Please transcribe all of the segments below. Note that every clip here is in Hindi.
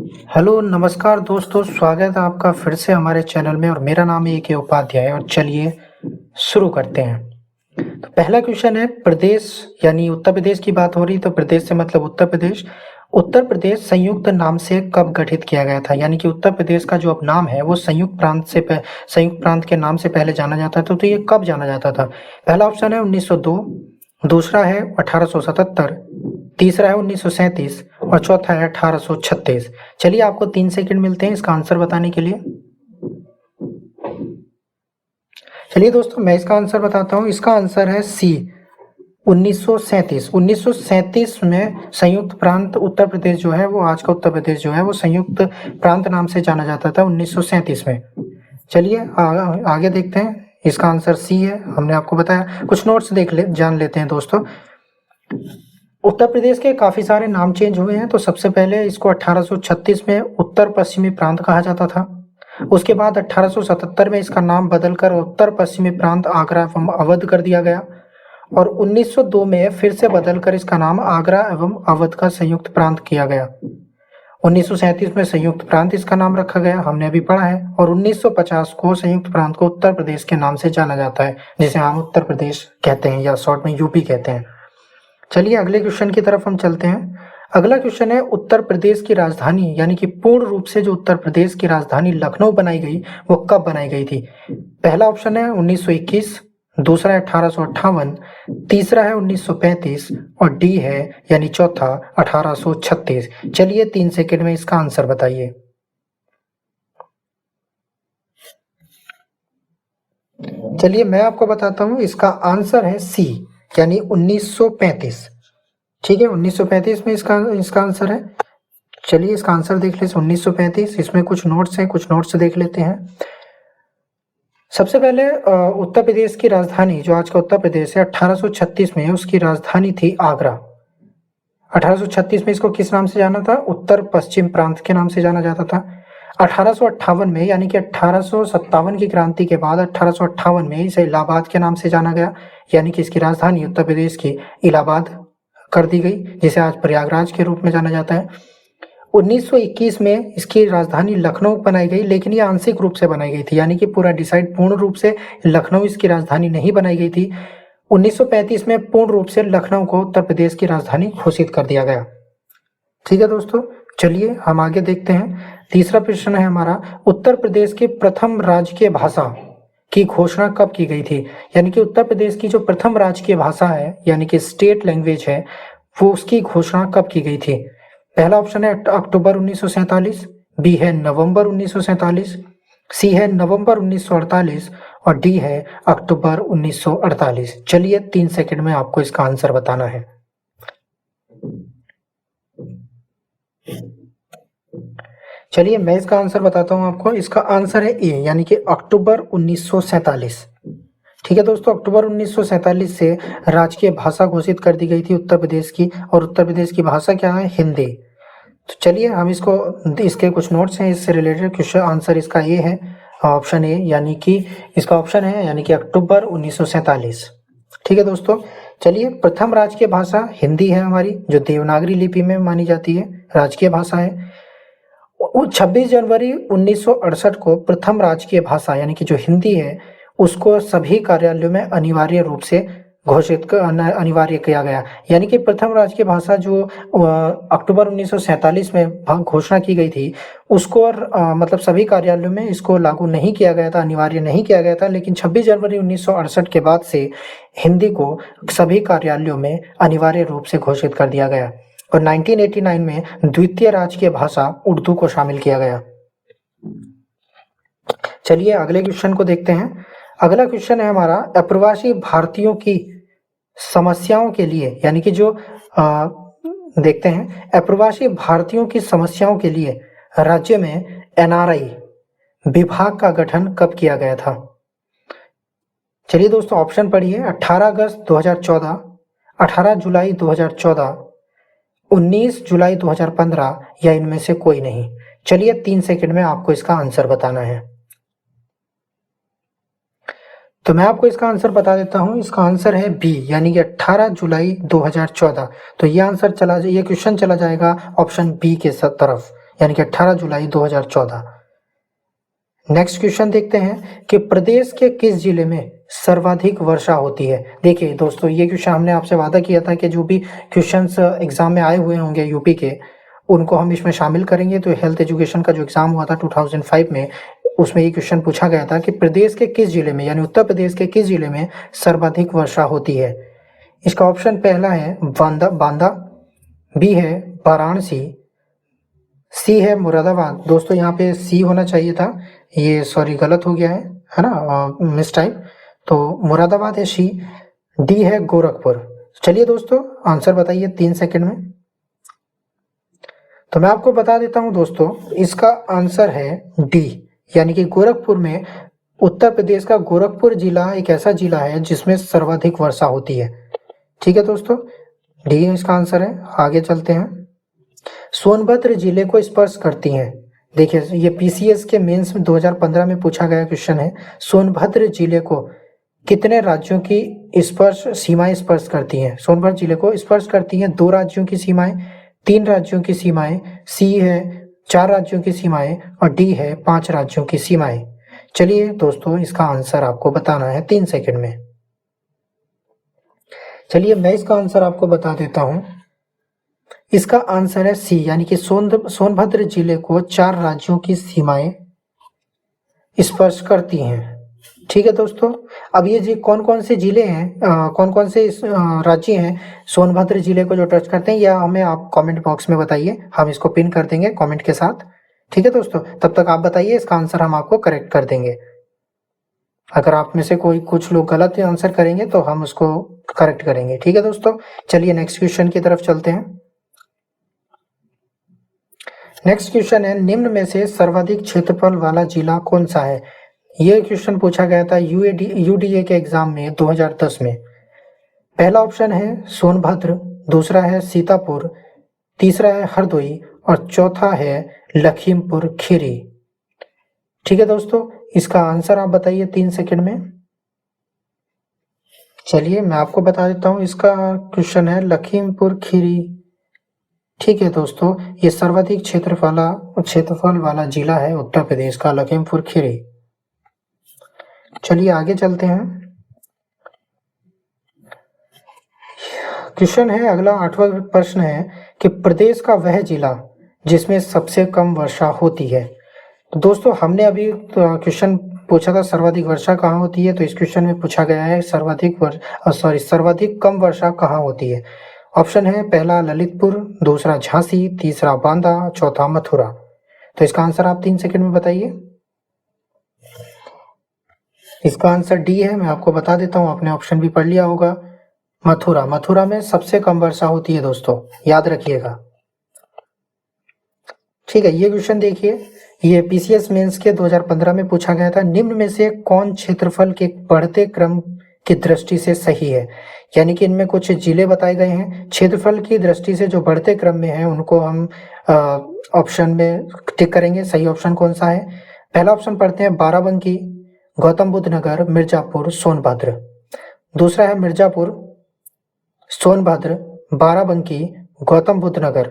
हेलो नमस्कार दोस्तों, स्वागत है आपका फिर से हमारे चैनल में। और मेरा नाम है ए के उपाध्याय। और चलिए शुरू करते हैं। तो पहला क्वेश्चन है, प्रदेश यानी उत्तर प्रदेश की बात हो रही, तो प्रदेश से मतलब उत्तर प्रदेश। उत्तर प्रदेश संयुक्त नाम से कब गठित किया गया था? यानी कि उत्तर प्रदेश का जो अब नाम है वो संयुक्त प्रांत के नाम से पहले जाना जाता था। तो ये कब जाना जाता था? पहला ऑप्शन है 1902, दूसरा है 1877, तीसरा है 1937 और चौथा है 1836। चलिए आपको 3 सेकंड मिलते हैं इसका आंसर बताने के लिए। चलिए दोस्तों, मैं इसका आंसर बताता हूँ। इसका आंसर है सी, 1937। 1937 में संयुक्त प्रांत उत्तर प्रदेश जो है वो, आज का उत्तर प्रदेश जो है वो संयुक्त प्रांत नाम से जाना जाता था 1937 में। चलिए आगे देखते हैं। इसका आंसर सी है, हमने आपको बताया। कुछ नोट्स जान लेते हैं दोस्तों। उत्तर प्रदेश के काफी सारे नाम चेंज हुए हैं। तो सबसे पहले इसको 1836 में उत्तर पश्चिमी प्रांत कहा जाता था। उसके बाद 1877 में इसका नाम बदलकर उत्तर पश्चिमी प्रांत आगरा एवं अवध कर दिया गया। और 1902 में फिर से बदलकर इसका नाम आगरा एवं अवध का संयुक्त प्रांत किया गया। 1937 में संयुक्त प्रांत इसका नाम रखा गया, हमने अभी पढ़ा है। और 1950 को संयुक्त प्रांत को उत्तर प्रदेश के नाम से जाना जाता है, जिसे हम उत्तर प्रदेश कहते हैं या शॉर्ट में यूपी कहते हैं। चलिए अगले क्वेश्चन की तरफ हम चलते हैं। अगला क्वेश्चन है, उत्तर प्रदेश की राजधानी यानी कि पूर्ण रूप से जो उत्तर प्रदेश की राजधानी लखनऊ बनाई गई वो कब बनाई गई थी? पहला ऑप्शन है 1921, दूसरा है 1858, तीसरा है 1935 और डी है यानी चौथा 1836। चलिए 3 सेकंड में इसका आंसर बताइए। चलिए मैं आपको बताता हूँ, इसका आंसर है सी यानी 1935। ठीक है, 1935 में इसका आंसर है। चलिए इसका आंसर देख लेते हैं, 1935। इसमें कुछ नोट्स हैं, कुछ नोट्स देख लेते हैं। सबसे पहले उत्तर प्रदेश की राजधानी जो आज का उत्तर प्रदेश है, 1836 में उसकी राजधानी थी आगरा। 1836 में इसको किस नाम से जाना था? उत्तर पश्चिम प्रांत के नाम से जाना जाता था। 1858 में यानी कि 1857 की क्रांति के बाद 1858 में इसे इलाहाबाद के नाम से जाना गया, यानी कि इसकी राजधानी उत्तर प्रदेश की इलाहाबाद कर दी गई, जिसे आज प्रयागराज के रूप में जाना जाता है। 1921 में इसकी राजधानी लखनऊ बनाई गई, लेकिन ये आंशिक रूप से बनाई गई थी, यानी कि पूर्ण रूप से लखनऊ इसकी राजधानी नहीं बनाई गई थी। 1935 में पूर्ण रूप से लखनऊ को उत्तर प्रदेश की राजधानी घोषित कर दिया गया। ठीक है दोस्तों, चलिए हम आगे देखते हैं। तीसरा प्रश्न है हमारा, उत्तर प्रदेश की प्रथम राजकीय भाषा की घोषणा कब की गई थी? यानी कि उत्तर प्रदेश की जो प्रथम राजकीय भाषा है यानी कि स्टेट लैंग्वेज है, वो उसकी घोषणा कब की गई थी? पहला ऑप्शन है अक्टूबर 1947, बी है नवंबर 1947, सी है नवंबर 1948 और डी है अक्टूबर 1948। चलिए 3 सेकंड में आपको इसका आंसर बताना है। चलिए मैं इसका आंसर बताता हूं आपको। इसका आंसर है ए यानी कि अक्टूबर 1947। ठीक है दोस्तों, अक्टूबर 1947 से राजकीय भाषा घोषित कर दी गई थी उत्तर प्रदेश की। और उत्तर प्रदेश की भाषा क्या है? हिंदी। तो चलिए हम इसके कुछ नोट्स हैं इससे रिलेटेड। क्वेश्चन आंसर इसका ये है, ऑप्शन ए यानी कि इसका ऑप्शन है यानी कि अक्टूबर 1947। ठीक है दोस्तों, चलिए प्रथम राजकीय भाषा हिंदी है हमारी, जो देवनागरी लिपि में मानी जाती है, राजकीय भाषा है। 26 जनवरी 1968 को प्रथम राजकीय भाषा यानी कि जो हिंदी है उसको सभी कार्यालयों में अनिवार्य रूप से अनिवार्य किया गया। यानी कि प्रथम राजकीय भाषा जो अक्टूबर 1947 में घोषणा की गई थी, उसको मतलब सभी कार्यालयों में इसको लागू नहीं किया गया था, अनिवार्य नहीं किया गया था। लेकिन 26 जनवरी 1968 के बाद से हिंदी को सभी कार्यालयों में अनिवार्य रूप से घोषित कर दिया गया। और 1989 में द्वितीय राजकीय भाषा उर्दू को शामिल किया गया। चलिए अगले क्वेश्चन को देखते हैं। अगला क्वेश्चन है हमारा, अप्रवासी भारतीयों की समस्याओं के लिए, यानी कि जो देखते हैं, अप्रवासी भारतीयों की समस्याओं के लिए राज्य में एनआरआई विभाग का गठन कब किया गया था? चलिए दोस्तों ऑप्शन पढ़िए। 18 अगस्त 2014, 18 जुलाई 2014, 19 जुलाई 2015 या इनमें से कोई नहीं। चलिए 3 सेकंड में आपको इसका आंसर बताना है। तो मैं आपको इसका आंसर बता देता हूं। इसका आंसर है बी यानी कि 18 जुलाई 2014। तो ये क्वेश्चन चला जाएगा ऑप्शन बी के तरफ, यानी कि 18 जुलाई 2014। नेक्स्ट क्वेश्चन देखते हैं कि प्रदेश के किस जिले में सर्वाधिक वर्षा होती है। देखिए दोस्तों, ये क्वेश्चन हमने आपसे वादा किया था कि जो भी क्वेश्चंस एग्जाम में आए हुए होंगे यूपी के, उनको हम इसमें शामिल करेंगे। तो हेल्थ एजुकेशन का जो एग्जाम हुआ था 2005 में, उसमें ये क्वेश्चन पूछा गया था कि प्रदेश के किस जिले में, यानी उत्तर प्रदेश के किस जिले में सर्वाधिक वर्षा होती है। इसका ऑप्शन पहला है बांदा, बी है वाराणसी, सी है मुरादाबाद। दोस्तों यहाँ पे सी होना चाहिए था, ये सॉरी गलत हो गया है ना, मिस टाइप। तो मुरादाबाद है सी, डी है गोरखपुर। चलिए दोस्तों आंसर बताइए 3 सेकंड में। तो मैं आपको बता देता हूं दोस्तों, इसका आंसर है डी, यानी कि गोरखपुर में, उत्तर प्रदेश का गोरखपुर जिला एक ऐसा जिला है जिसमें सर्वाधिक वर्षा होती है। ठीक है दोस्तों, डी इसका आंसर है। आगे चलते हैं। सोनभद्र जिले को स्पर्श करती हैं। देखिए ये पीसीएस के मेंस में 2015 में पूछा गया क्वेश्चन है। सोनभद्र जिले को कितने राज्यों की सीमाएं स्पर्श करती हैं। सोनभद्र जिले को स्पर्श करती हैं 2 राज्यों की सीमाएं, 3 राज्यों की सीमाएं, सी है 4 राज्यों की सीमाएं और डी है 5 राज्यों की सीमाएं। चलिए दोस्तों इसका आंसर आपको बताना है 3 सेकंड में। चलिए मैं इसका आंसर आपको बता देता हूं। इसका आंसर है सी, यानी कि सोनभद्र जिले को 4 राज्यों की सीमाएं स्पर्श करती हैं। ठीक है दोस्तों, अब ये जी कौन कौन से जिले हैं, कौन कौन से राज्य हैं सोनभद्र जिले को जो टच करते हैं, या हमें आप कमेंट बॉक्स में बताइए, हम इसको पिन कर देंगे कमेंट के साथ। ठीक है दोस्तों, तब तक आप बताइए, इसका आंसर हम आपको करेक्ट कर देंगे। अगर आप में से कोई कुछ लोग गलत आंसर करेंगे तो हम उसको करेक्ट करेंगे। ठीक है दोस्तों, चलिए नेक्स्ट क्वेश्चन की तरफ चलते हैं। नेक्स्ट क्वेश्चन है, निम्न में से सर्वाधिक क्षेत्रफल वाला जिला कौन सा है। यह क्वेश्चन पूछा गया था यूडीए के एग्जाम में 2010 में। पहला ऑप्शन है सोनभद्र, दूसरा है सीतापुर, तीसरा है हरदोई और चौथा है लखीमपुर खीरी। ठीक है दोस्तों, इसका आंसर आप बताइए 3 सेकंड में। चलिए मैं आपको बता देता हूं, इसका क्वेश्चन है लखीमपुर खीरी। ठीक है दोस्तों, ये सर्वाधिक क्षेत्रफल वाला जिला है उत्तर प्रदेश का, लखीमपुर खीरी। चलिए आगे चलते हैं। क्वेश्चन है अगला 8वां प्रश्न है कि प्रदेश का वह जिला जिसमें सबसे कम वर्षा होती है। तो दोस्तों हमने अभी क्वेश्चन पूछा था सर्वाधिक वर्षा कहाँ होती है, तो इस क्वेश्चन में पूछा गया है सर्वाधिक कम वर्षा कहाँ होती है। ऑप्शन है पहला ललितपुर, दूसरा झांसी, तीसरा बांदा, चौथा मथुरा। तो इसका आंसर आप 3 सेकंड में बताइए। इसका आंसर डी है, मैं आपको बता देता हूँ, आपने ऑप्शन भी पढ़ लिया होगा। मथुरा में सबसे कम वर्षा होती है दोस्तों, याद रखिएगा। ठीक है, ये क्वेश्चन देखिए, ये पीसीएस मेंस के 2015 में पूछा गया था। निम्न में से कौन क्षेत्रफल के बढ़ते क्रम की दृष्टि से सही है। यानी कि इनमें कुछ जिले बताए गए हैं, क्षेत्रफल की दृष्टि से जो बढ़ते क्रम में है उनको हम ऑप्शन में टिक करेंगे। सही ऑप्शन कौन सा है। पहला ऑप्शन पढ़ते हैं, बाराबंकी, गौतम बुद्ध नगर, मिर्जापुर, सोनभद्र। दूसरा है मिर्जापुर, सोनभद्र, बाराबंकी, गौतम बुद्ध नगर।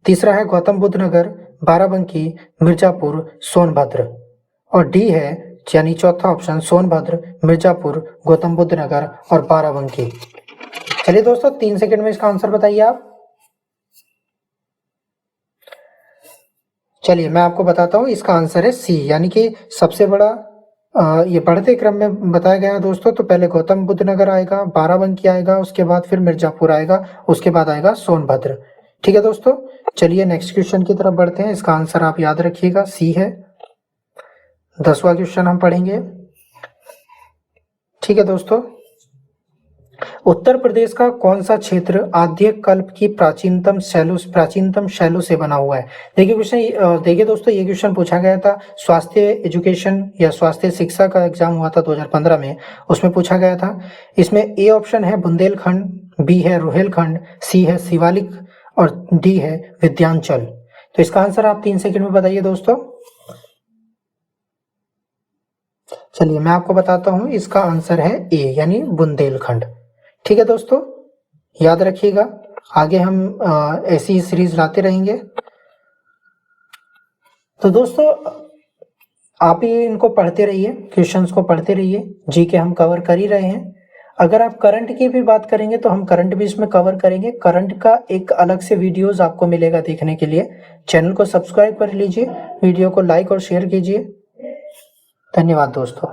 तीसरा है गौतम बुद्ध नगर, बाराबंकी, मिर्जापुर, सोनभद्र। और डी है यानी चौथा ऑप्शन, सोनभद्र, मिर्जापुर, गौतम बुद्ध नगर और बाराबंकी। चलिए दोस्तों 3 सेकंड में इसका आंसर बताइए आप। चलिए मैं आपको बताता हूँ, इसका आंसर है सी, यानी कि सबसे बड़ा ये बढ़ते क्रम में बताया गया है दोस्तों। तो पहले गौतम बुद्ध नगर आएगा, बाराबंकी आएगा, उसके बाद फिर मिर्जापुर आएगा, उसके बाद आएगा सोनभद्र। ठीक है दोस्तों, चलिए नेक्स्ट क्वेश्चन की तरफ बढ़ते हैं। इसका आंसर आप याद रखिएगा, सी है। 10वां क्वेश्चन हम पढ़ेंगे। ठीक है दोस्तों, उत्तर प्रदेश का कौन सा क्षेत्र आद्य कल्प की प्राचीनतम शैलों से बना हुआ है। देखिए दोस्तों, ये क्वेश्चन पूछा गया था स्वास्थ्य एजुकेशन या स्वास्थ्य शिक्षा का एग्जाम हुआ था 2015 में, उसमें पूछा गया था। इसमें ए ऑप्शन है बुंदेलखंड, बी है रुहेलखंड, सी है शिवालिक और डी है विंध्याचल। तो इसका आंसर आप 3 सेकंड में बताइए दोस्तों। चलिए मैं आपको बताता हूं, इसका आंसर है ए, यानी बुंदेलखंड। ठीक है दोस्तों, याद रखिएगा, आगे हम ऐसी सीरीज लाते रहेंगे। तो दोस्तों आप ही इनको पढ़ते रहिए, क्वेश्चंस को पढ़ते रहिए, जीके हम कवर कर ही रहे हैं। अगर आप करंट की भी बात करेंगे तो हम करंट भी इसमें कवर करेंगे। करंट का एक अलग से वीडियोस आपको मिलेगा देखने के लिए। चैनल को सब्सक्राइब कर लीजिए, वीडियो को लाइक और शेयर कीजिए। धन्यवाद दोस्तों।